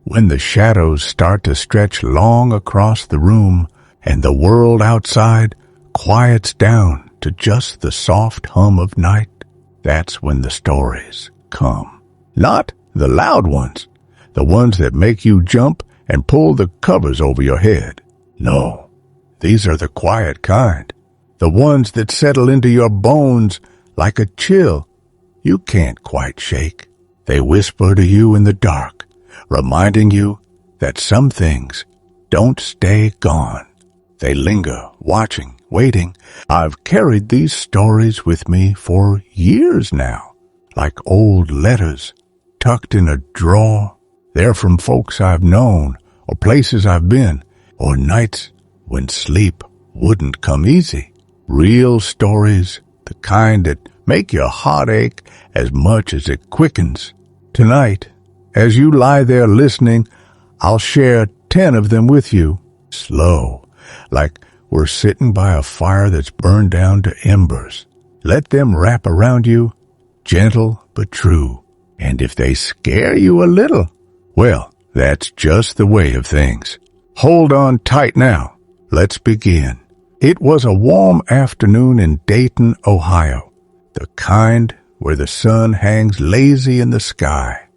when the shadows start to stretch long across the room and the world outside quiets down to just the soft hum of night, that's when the stories come. Not the loud ones, the ones that make you jump and pull the covers over your head. No, these are the quiet kind, the ones that settle into your bones like a chill you can't quite shake. They whisper to you in the dark, reminding you that some things don't stay gone. They linger, watching, waiting. I've carried these stories with me for years now, like old letters tucked in a drawer. They're from folks I've known, or places I've been, or nights when sleep wouldn't come easy. Real stories, the kind that make your heart ache as much as it quickens. Tonight, as you lie there listening, I'll share 10 of them with you, slow, like we're sitting by a fire that's burned down to embers. Let them wrap around you, gentle but true. And if they scare you a little, well, that's just the way of things. Hold on tight now. Let's begin. It was a warm afternoon in Dayton, Ohio, the kind where the sun hangs lazy in the sky,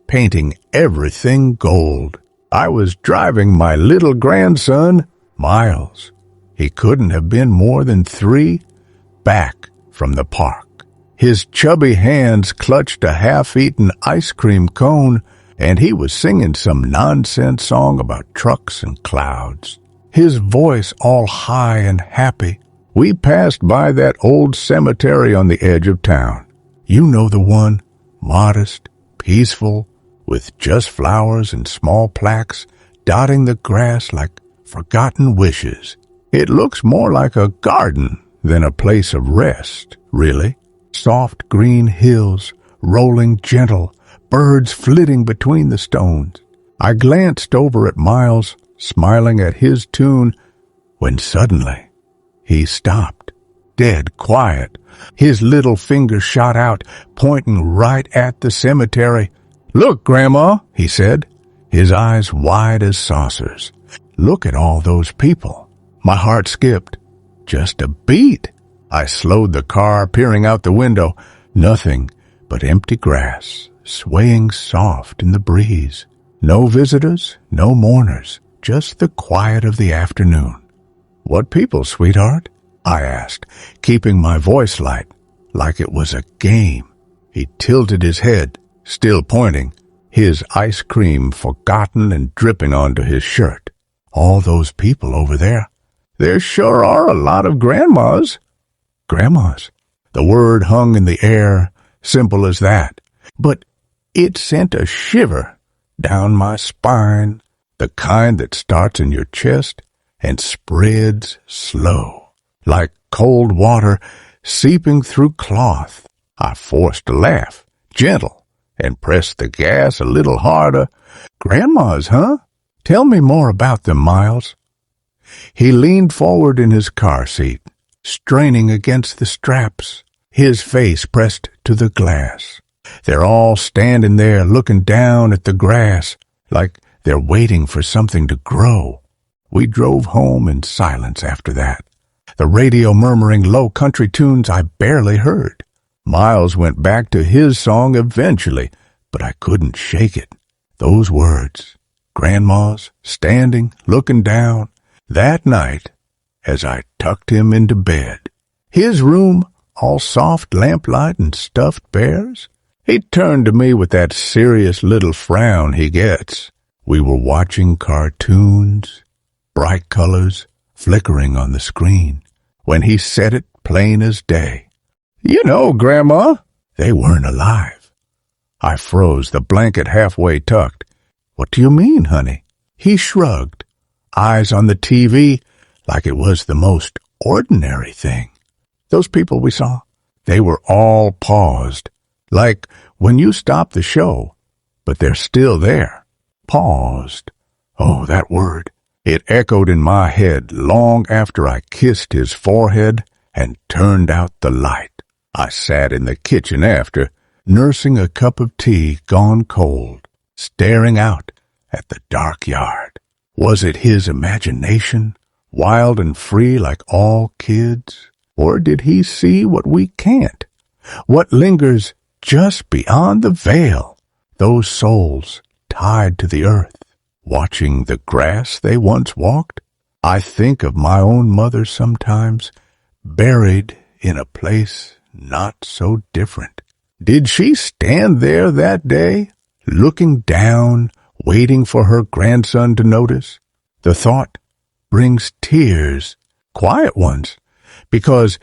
painting everything gold. I was driving my little grandson, Miles. He couldn't have been more than 3, back from the park. His chubby hands clutched a half-eaten ice cream cone, and he was singing some nonsense song about trucks and clouds. His voice all high and happy. We passed by that old cemetery on the edge of town. You know the one, modest, peaceful, with just flowers and small plaques dotting the grass like forgotten wishes. It looks more like a garden than a place of rest, really. Soft green hills, rolling gentle, birds flitting between the stones. I glanced over at Miles, smiling at his tune, when suddenly he stopped, dead quiet. His little finger shot out, pointing right at the cemetery. "Look, Grandma," he said, his eyes wide as saucers. "Look at all those people." My heart skipped. Just a beat. I slowed the car, peering out the window. Nothing but empty grass, swaying soft in the breeze. No visitors, no mourners, just the quiet of the afternoon. "What people, sweetheart?" I asked, keeping my voice light, like it was a game. He tilted his head, still pointing, his ice cream forgotten and dripping onto his shirt. "All those people over there. There sure are a lot of grandmas." Grandmas. The word hung in the air, simple as that. But it sent a shiver down my spine, the kind that starts in your chest and spreads slow, like cold water seeping through cloth. I forced a laugh, gentle, and pressed the gas a little harder. "Grandmas, huh? Tell me more about them, Miles." He leaned forward in his car seat, straining against the straps, his face pressed to the glass. They're all standing there looking down at the grass, like they're waiting for something to grow. We drove home in silence after that, the radio murmuring low country tunes I barely heard. Miles went back to his song eventually, but I couldn't shake it. Those words, grandmas, standing, looking down, that night, as I tucked him into bed. His room, all soft lamplight and stuffed bears. He turned to me with that serious little frown he gets. We were watching cartoons, bright colors flickering on the screen, when he said it plain as day. "You know, Grandma." They weren't alive. I froze, the blanket halfway tucked. "What do you mean, honey?" He shrugged, eyes on the TV, like it was the most ordinary thing. Those people we saw, they were all paused, like when you stop the show, but they're still there. Paused. Oh, that word. It echoed in my head long after I kissed his forehead and turned out the light. I sat in the kitchen after, nursing a cup of tea gone cold, staring out at the dark yard. Was it his imagination, wild and free like all kids? Or did he see what we can't? What lingers just beyond the veil? Those souls tied to the earth, watching the grass they once walked? I think of my own mother sometimes, buried in a place not so different. Did she stand there that day, looking down, waiting for her grandson to notice? The thought brings tears, quiet ones, because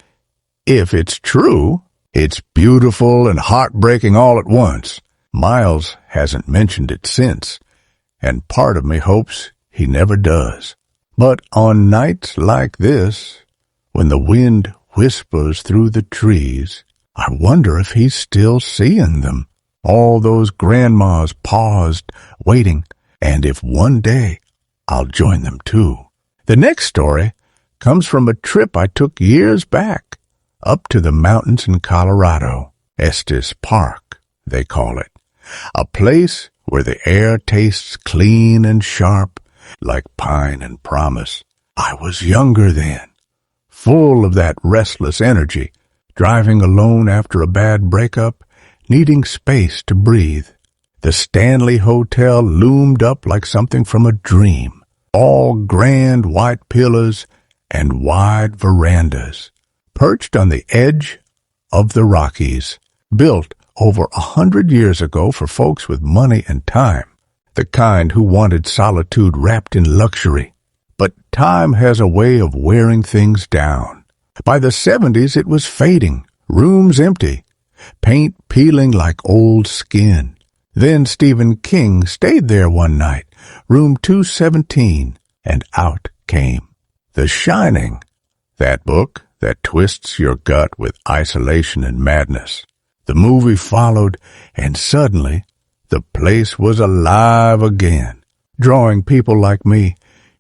if it's true, it's beautiful and heartbreaking all at once. Miles hasn't mentioned it since, and part of me hopes he never does. But on nights like this, when the wind whispers through the trees, I wonder if he's still seeing them. All those grandmas paused, waiting, and if one day I'll join them too. The next story comes from a trip I took years back, up to the mountains in Colorado. Estes Park, they call it. A place where the air tastes clean and sharp, like pine and promise. I was younger then, full of that restless energy, driving alone after a bad breakup, needing space to breathe. The Stanley Hotel loomed up like something from a dream, all grand white pillars and wide verandas, perched on the edge of the Rockies, built over 100 years ago for folks with money and time, the kind who wanted solitude wrapped in luxury. But time has a way of wearing things down. By the 70s it was fading, rooms empty, paint peeling like old skin. Then Stephen King stayed there one night, room 217, and out came The Shining, that book that twists your gut with isolation and madness. The movie followed, and suddenly the place was alive again, drawing people like me,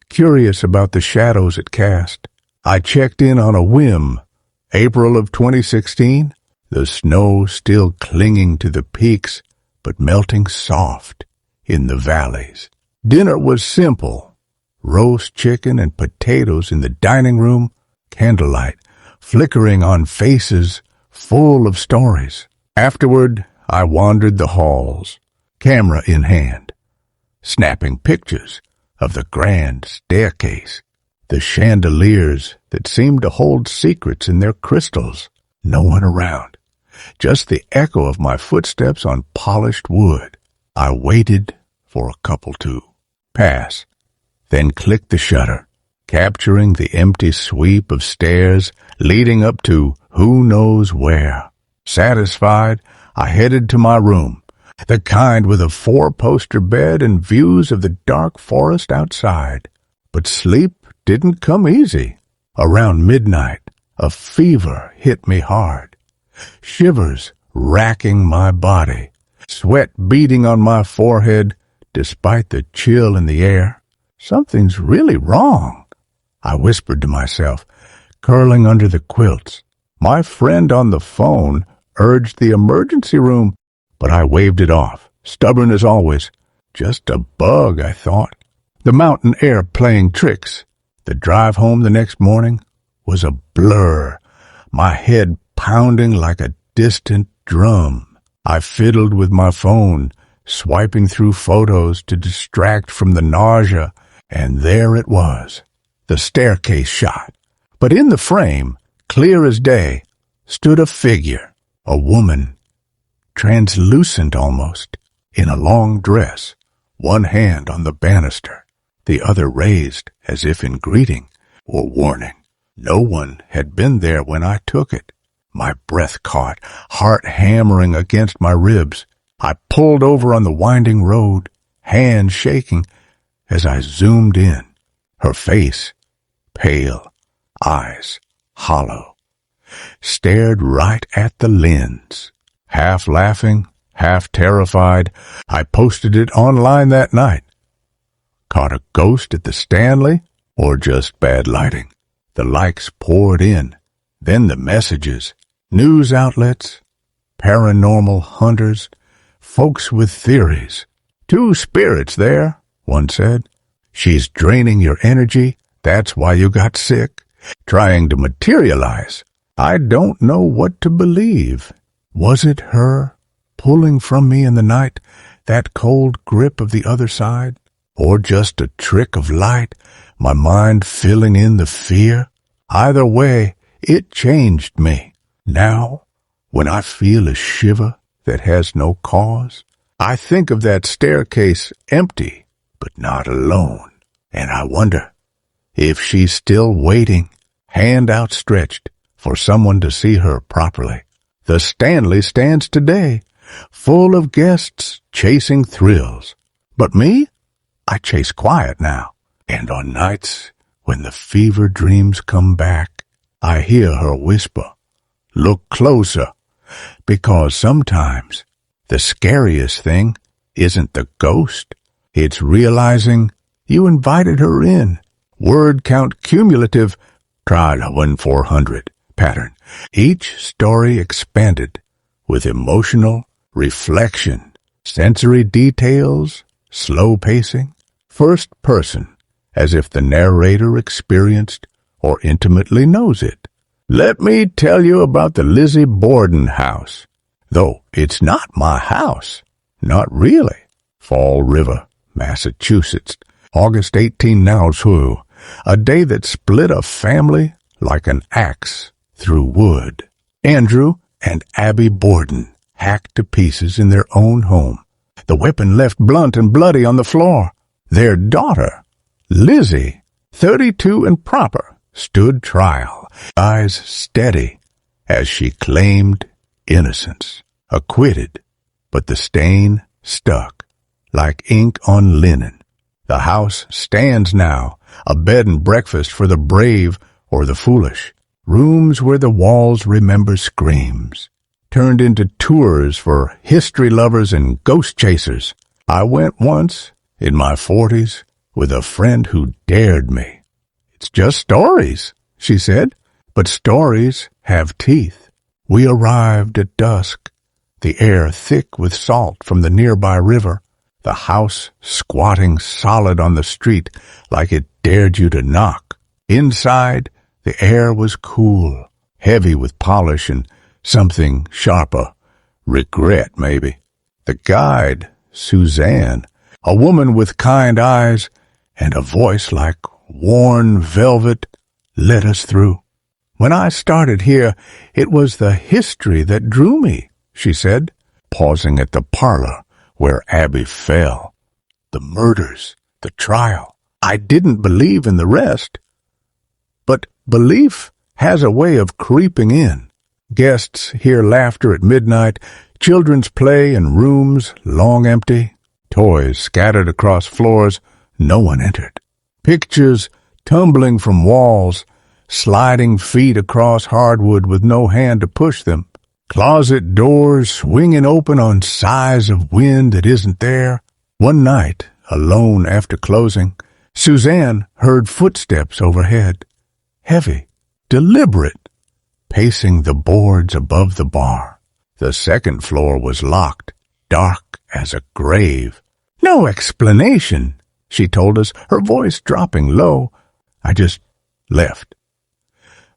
curious about the shadows it cast. I checked in on a whim. April of 2016, the snow still clinging to the peaks, but melting soft in the valleys. Dinner was simple. Roast chicken and potatoes in the dining room, candlelight flickering on faces full of stories. Afterward, I wandered the halls, camera in hand, snapping pictures of the grand staircase, the chandeliers that seemed to hold secrets in their crystals. No one around, just the echo of my footsteps on polished wood. I waited for a couple to pass, then clicked the shutter, capturing the empty sweep of stairs leading up to who knows where. Satisfied, I headed to my room, the kind with a 4-poster bed and views of the dark forest outside. But sleep didn't come easy. Around midnight, a fever hit me hard, shivers racking my body, sweat beading on my forehead despite the chill in the air. Something's really wrong, I whispered to myself, curling under the quilts. My friend on the phone urged the emergency room, but I waved it off, stubborn as always. Just a bug, I thought. The mountain air playing tricks. The drive home the next morning was a blur, my head pounding like a distant drum. I fiddled with my phone, swiping through photos to distract from the nausea, and there it was, the staircase shot. But in the frame, clear as day, stood a figure, a woman, translucent almost, in a long dress, one hand on the banister, the other raised as if in greeting or warning. No one had been there when I took it. My breath caught, heart hammering against my ribs. I pulled over on the winding road, hands shaking, as I zoomed in. Her face, pale, eyes hollow, stared right at the lens. Half laughing, half terrified, I posted it online that night. Caught a ghost at the Stanley, or just bad lighting? The likes poured in, then the messages. News outlets, paranormal hunters, folks with theories. 2 spirits there, one said. She's draining your energy. That's why you got sick. Trying to materialize. I don't know what to believe. Was it her pulling from me in the night, that cold grip of the other side? Or just a trick of light, my mind filling in the fear? Either way, it changed me. Now, when I feel a shiver that has no cause, I think of that staircase empty, but not alone. And I wonder if she's still waiting, hand outstretched, for someone to see her properly. The Stanley stands today, full of guests chasing thrills. But me? I chase quiet now. And on nights when the fever dreams come back, I hear her whisper, look closer, because sometimes the scariest thing isn't the ghost. It's realizing you invited her in. Word count cumulative, tried 1-400 pattern. Each story expanded with emotional reflection, sensory details, slow pacing, first person, as if the narrator experienced or intimately knows it. Let me tell you about the Lizzie Borden house, though it's not my house. Not really. Fall River, Massachusetts, August 1892, a day that split a family like an axe through wood. Andrew and Abby Borden hacked to pieces in their own home. The weapon left blunt and bloody on the floor. Their daughter, Lizzie, 32 and proper, stood trial, eyes steady, as she claimed innocence. Acquitted, but the stain stuck like ink on linen. The house stands now, a bed and breakfast for the brave or the foolish. Rooms where the walls remember screams, turned into tours for history lovers and ghost chasers. I went once, in my 40s, with a friend who dared me. It's just stories, she said, but stories have teeth. We arrived at dusk, the air thick with salt from the nearby river, the house squatting solid on the street like it dared you to knock. Inside, the air was cool, heavy with polish and something sharper. Regret, maybe. The guide, Suzanne, a woman with kind eyes and a voice like worn velvet, led us through. When I started here, it was the history that drew me, she said, pausing at the parlor where Abby fell. The murders, the trial. I didn't believe in the rest. But belief has a way of creeping in. Guests hear laughter at midnight, children's play in rooms long empty, toys scattered across floors no one entered, pictures tumbling from walls, sliding feet across hardwood with no hand to push them, closet doors swinging open on sighs of wind that isn't there. One night, alone after closing, Suzanne heard footsteps overhead. Heavy, deliberate, pacing the boards above the bar. The second floor was locked, dark as a grave. No explanation, she told us, her voice dropping low. I just left.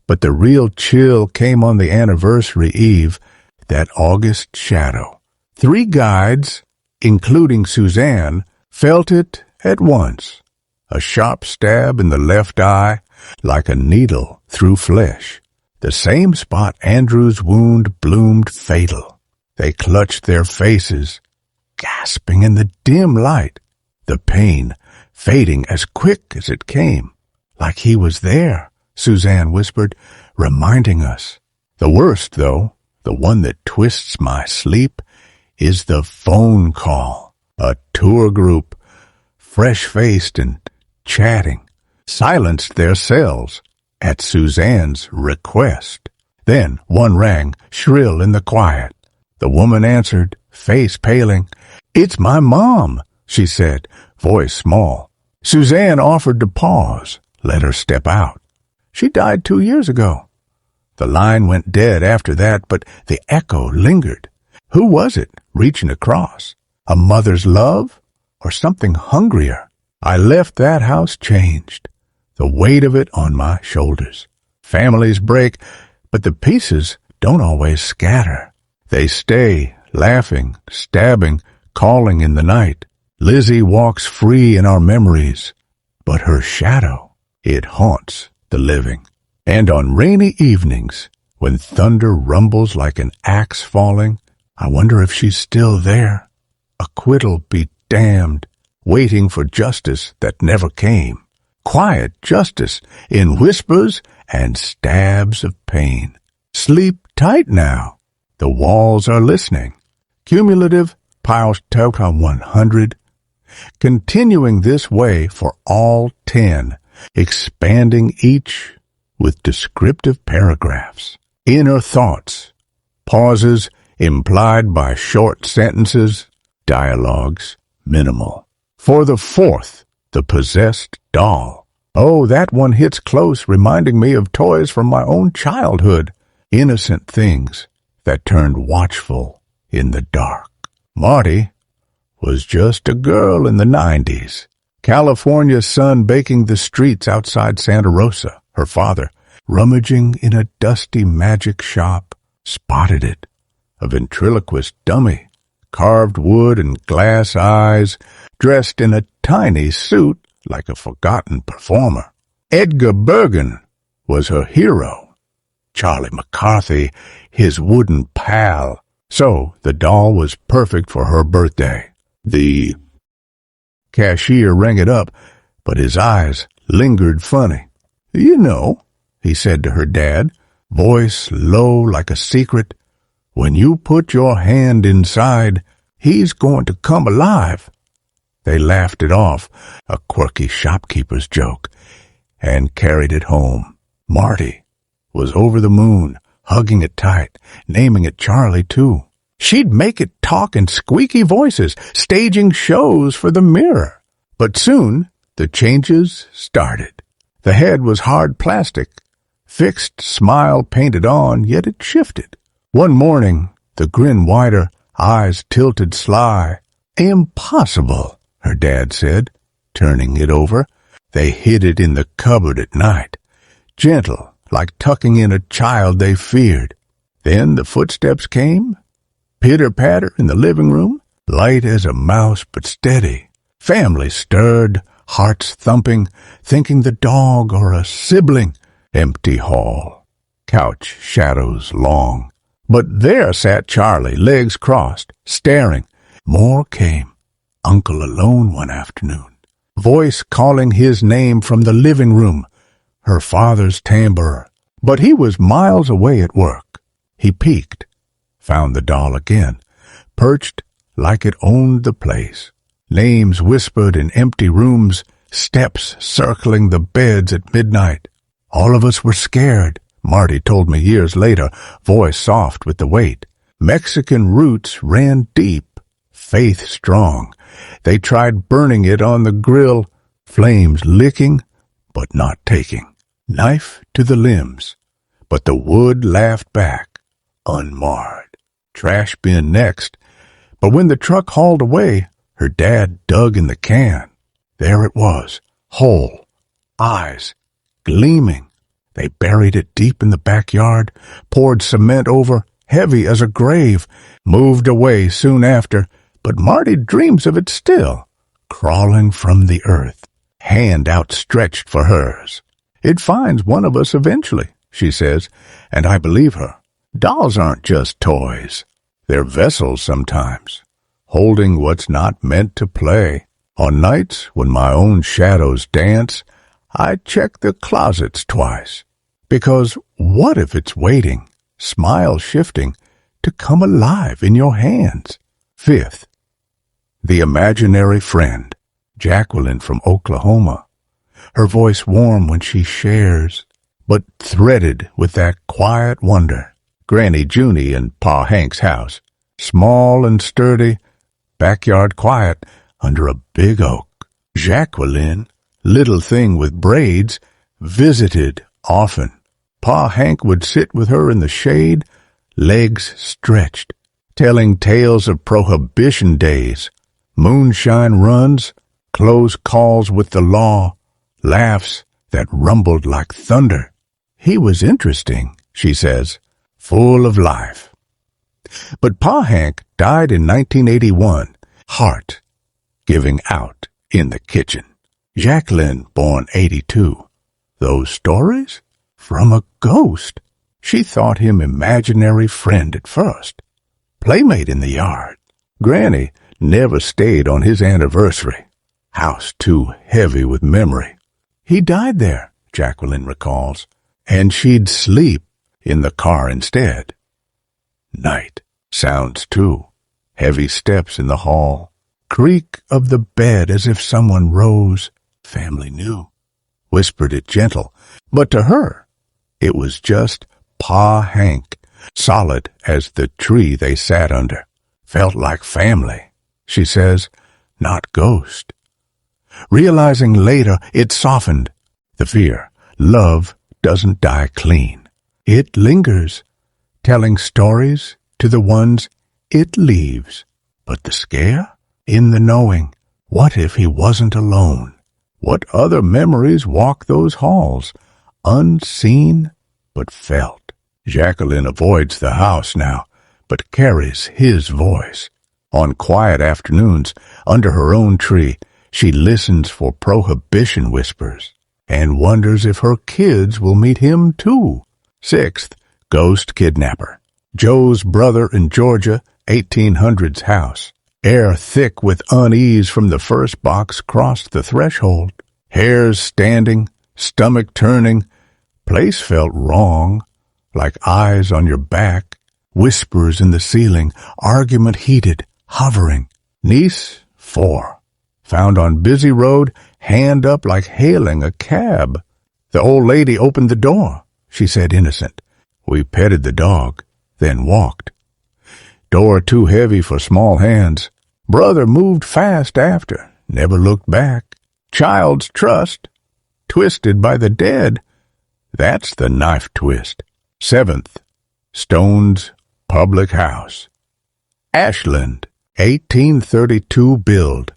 But the real chill came on the anniversary eve, that August shadow. 3 guides, including Suzanne, felt it at once. A sharp stab in the left eye, like a needle through flesh. The same spot Andrew's wound bloomed fatal. They clutched their faces, gasping in the dim light, the pain fading as quick as it came. Like he was there, Suzanne whispered, reminding us. The worst, though, the one that twists my sleep, is the phone call. A tour group, fresh-faced and chatting, silenced their cells at Suzanne's request. Then one rang, shrill in the quiet. The woman answered, face paling. "It's my mom," she said, voice small. Suzanne offered to pause, let her step out. She died 2 years ago. The line went dead after that, but the echo lingered. Who was it reaching across? A mother's love or something hungrier? I left that house changed, the weight of it on my shoulders. Families break, but the pieces don't always scatter. They stay, laughing, stabbing, calling in the night. Lizzie walks free in our memories, but her shadow, it haunts the living. And on rainy evenings, when thunder rumbles like an axe falling, I wonder if she's still there. Acquittal be damned, waiting for justice that never came. Quiet justice in whispers and stabs of pain. Sleep tight now. The walls are listening. Cumulative piles total on 100. Continuing this way for all 10, expanding each with descriptive paragraphs. Inner thoughts, pauses implied by short sentences, dialogues minimal. For the 4th, the possessed doll. Oh, that one hits close, reminding me of toys from my own childhood. Innocent things that turned watchful in the dark. Marty was just a girl in the 90s. California's sun baking the streets outside Santa Rosa. Her father, rummaging in a dusty magic shop, spotted it. A ventriloquist dummy, carved wood and glass eyes, dressed in a tiny suit like a forgotten performer. Edgar Bergen was her hero. Charlie McCarthy, his wooden pal. So the doll was perfect for her birthday. The cashier rang it up, but his eyes lingered funny. "You know," he said to her dad, voice low like a secret, "when you put your hand inside, he's going to come alive." They laughed it off, a quirky shopkeeper's joke, and carried it home. Marty was over the moon, hugging it tight, naming it Charlie, too. She'd make it talk in squeaky voices, staging shows for the mirror. But soon the changes started. The head was hard plastic, fixed smile painted on, yet it shifted. One morning, the grin wider, eyes tilted sly. "Impossible," her dad said, turning it over. They hid it in the cupboard at night, gentle, like tucking in a child they feared. Then the footsteps came, pitter-patter in the living room, light as a mouse but steady. Family stirred, hearts thumping, thinking the dog or a sibling. Empty hall, couch shadows long. But there sat Charlie, legs crossed, staring. More came. Uncle alone one afternoon. Voice calling his name from the living room. Her father's timbre. But he was miles away at work. He peeked, found the doll again, perched like it owned the place. Names whispered in empty rooms, steps circling the beds at midnight. All of us were scared, Marty told me years later, voice soft with the weight. Mexican roots ran deep, faith strong. They tried burning it on the grill, flames licking, but not taking. Knife to the limbs, but the wood laughed back, unmarred. Trash bin next, but when the truck hauled away, her dad dug in the can. There it was, whole, eyes gleaming. They buried it deep in the backyard, poured cement over, heavy as a grave, moved away soon after, but Marty dreams of it still, crawling from the earth, hand outstretched for hers. It finds one of us eventually, she says, and I believe her. Dolls aren't just toys. They're vessels sometimes, holding what's not meant to play. On nights when my own shadows dance, I check the closets twice. Because what if it's waiting, smile shifting, to come alive in your hands? 5th, the imaginary friend, Jacqueline from Oklahoma. Her voice warm when she shares, but threaded with that quiet wonder. Granny Junie and Pa Hank's house, small and sturdy, backyard quiet under a big oak. Jacqueline, little thing with braids, visited often. Pa Hank would sit with her in the shade, legs stretched, telling tales of prohibition days, moonshine runs, close calls with the law, laughs that rumbled like thunder. He was interesting, she says, full of life. But Pa Hank died in 1981, heart giving out in the kitchen. Jacqueline, born 82. Those stories? From a ghost. She thought him imaginary friend at first. Playmate in the yard. Granny never stayed on his anniversary. House too heavy with memory. He died there, Jacqueline recalls, and she'd sleep in the car instead. Night sounds too. Heavy steps in the hall. Creak of the bed as if someone rose. Family knew. Whispered it gentle, but to her it was just Pa Hank, solid as the tree they sat under. Felt like family, she says, not ghost. Realizing later it softened. The fear, love doesn't die clean. It lingers, telling stories to the ones it leaves. But the scare? In the knowing, what if he wasn't alone? What other memories walk those halls, unseen but felt? Jacqueline avoids the house now, but carries his voice. On quiet afternoons, under her own tree, she listens for prohibition whispers and wonders if her kids will meet him too. 6th, ghost kidnapper. Joe's brother in Georgia, 1800s house. Air thick with unease from the first box crossed the threshold. Hairs standing, stomach turning. Place felt wrong, like eyes on your back. Whispers in the ceiling, argument heated, hovering. Niece, 4. Found on busy road, hand up like hailing a cab. The old lady opened the door, she said innocent. We petted the dog, then walked. Door too heavy for small hands. Brother moved fast after, never looked back. Child's trust, twisted by the dead. That's the knife twist. 7th, Stone's public house. Ashland, 1832 build.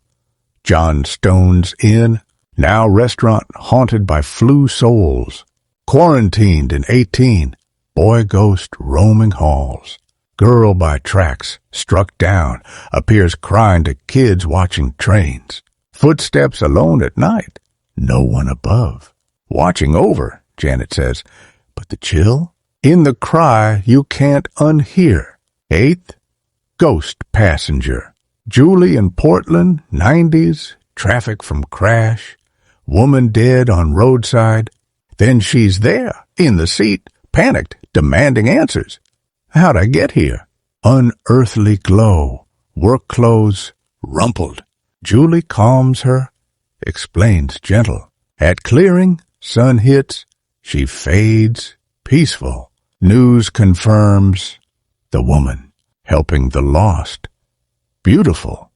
John Stone's Inn, now restaurant haunted by flu souls. Quarantined in 18, boy ghost roaming halls. Girl by tracks, struck down, appears crying to kids watching trains. Footsteps alone at night, no one above. Watching over, Janet says, but the chill? In the cry you can't unhear. 8th, ghost passenger. Julie in Portland, 90s, traffic from crash. Woman dead on roadside. Then she's there, in the seat, panicked, demanding answers. How'd I get here? Unearthly glow, work clothes, rumpled. Julie calms her, explains gentle. At clearing, sun hits, she fades, peaceful. News confirms the woman helping the lost. Beautiful,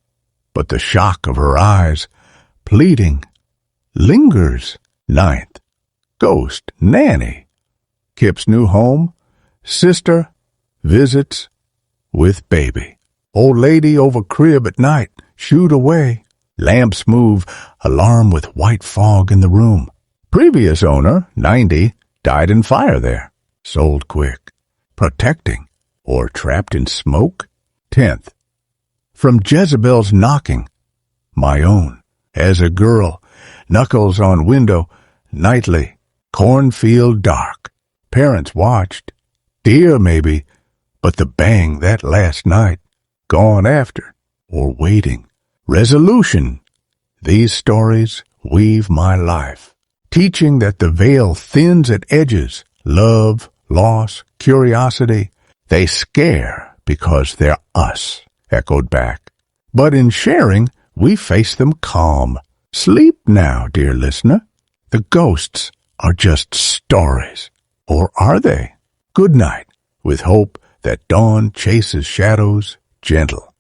but the shock of her eyes, pleading, lingers. 9th, ghost nanny. Kip's new home, sister, visits with baby. Old lady over crib at night, shooed away. Lamps move, alarm with white fog in the room. Previous owner, 90, died in fire there. Sold quick. Protecting, or trapped in smoke? 10th, from Jezebel's knocking. My own, as a girl, knuckles on window, nightly, cornfield dark. Parents watched. Deer maybe, but the bang that last night, gone after, or waiting. Resolution. These stories weave my life, teaching that the veil thins at edges. Love, loss, curiosity. They scare because they're us, echoed back. But in sharing, we face them calm. Sleep now, dear listener. The ghosts are just stories. Or are they? Good night, with hope that dawn chases shadows gentle.